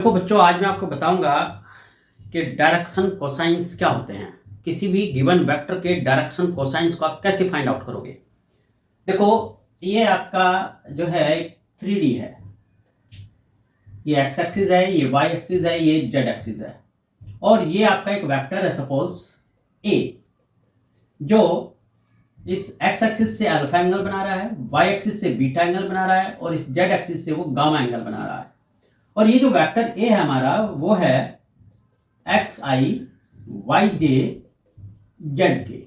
देखो बच्चों, आज मैं आपको बताऊंगा कि डायरेक्शन कोसाइंस क्या होते हैं। किसी भी गिवन वेक्टर के डायरेक्शन कोसाइंस को आप कैसे फाइंड आउट करोगे। देखो, ये आपका जो है 3D है। ये एक्स एक्सिस है, ये वाई एक्सिस है, ये जेड एक्सिस है। और ये आपका एक वेक्टर है, सपोज ए, जो इस एक्स एक्सिस से अल्फा एंगल बना रहा है, वाई एक्सिस से बीटा एंगल बना रहा है, और इस जेड एक्सिस से वो गामा एंगल बना रहा है। और ये जो वेक्टर ए है हमारा, वो है एक्स आई वाई जे जेड के,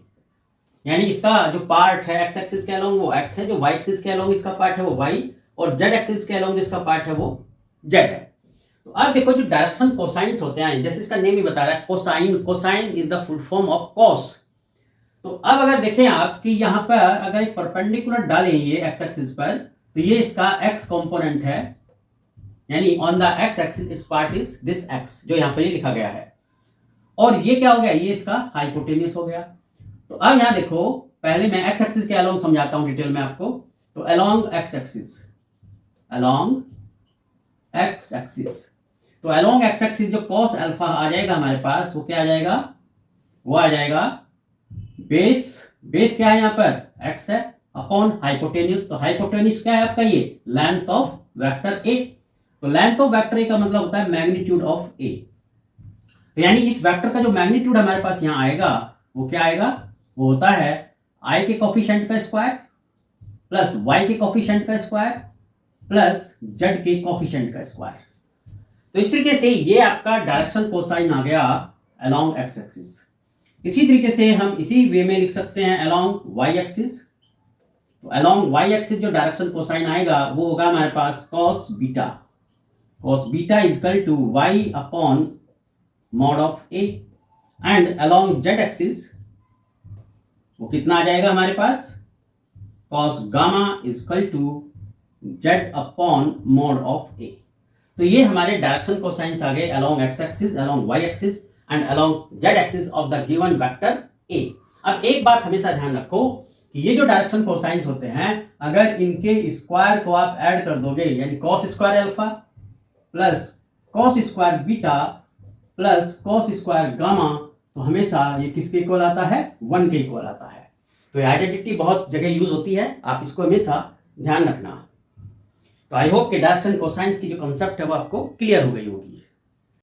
यानी इसका जो पार्ट है एक्स एक्सिस के अलोंग वो एक्स है, जो वाई एक्सिस के अलोंग इसका पार्ट है वो वाई, और जेड एक्सिस के अलोंग जिसका पार्ट है वो जेड है। तो अब देखो, जो डायरेक्शन कोसाइंस होते हैं, जैसे इसका नेम ही बता रहा है cosine, cosine is the full form of cos. तो अब अगर देखें आप कि यहां पर अगर एक परपेंडिकुलर डालें ये एक्स एक्सिस पर, तो ये इसका एक्स कंपोनेंट है, यानी on the x axis it's part is this x, जो यहां पर ये लिखा गया है। और ये क्या हो गया, ये इसका हाइपोटेन्यूस हो गया। तो अब यहां देखो, पहले मैं एक्स एक्सिस के अलोंग समझाता हूं डिटेल में आपको। तो along X axis, along X axis, तो अलोंग एक्स एक्सिस जो cos अल्फा आ जाएगा हमारे पास, वो क्या आ जाएगा, वो आ जाएगा बेस, बेस क्या है यहां पर x है, अपॉन हाइपोटेन्यूस। तो हाइपोटेन्यूस क्या है आपका, ये लेंथ ऑफ वेक्टर a। तो लेंथ ऑफ वेक्टर a का मतलब होता है मैग्नीट्यूड ऑफ a। तो यानी इस वेक्टर का जो मैग्नीट्यूड हमारे पास यहां आएगा, वो क्या आएगा, वो होता है i के कोफिशिएंट का स्क्वायर प्लस y के कोफिशिएंट का स्क्वायर प्लस z के कोफिशिएंट का स्क्वायर। तो इस तरीके से ये आपका डायरेक्शन कोसाइन आ गया अलोंग एक्स एक्सिस। इसी तरीके से हम इसी वे में लिख सकते हैं अलोंग वाई एक्सिस। तो अलोंग वाई एक्सिस जो डायरेक्शन कोसाइन आएगा, वो होगा हमारे पास cos beta, cos beta is equal to y upon mod of a। And along Z axis वो कितना आ जाएगा हमारे पास, cos gamma is equal to z upon mod of a। तो ये हमारे डायरेक्शन कोसाइंस आ गए along X axis, along Y axis and along Z axis of the given vector a। अब एक बात हमेशा ध्यान रखो कि ये जो डायरेक्शन कोसाइंस होते हैं, अगर इनके स्क्वायर को आप ऐड कर दोगे, यानी cos square alpha plus cos square beta plus cos square gamma, तो हमेशा ये किसके इक्वल आता है, 1 के इक्वल आता है। तो ये आइडेंटिटी बहुत जगह यूज होती है, आप इसको हमेशा ध्यान रखना। तो आई होप कि डायरेक्शन कोसाइंस की जो कॉन्सेप्ट है वो आपको क्लियर हो गई होगी।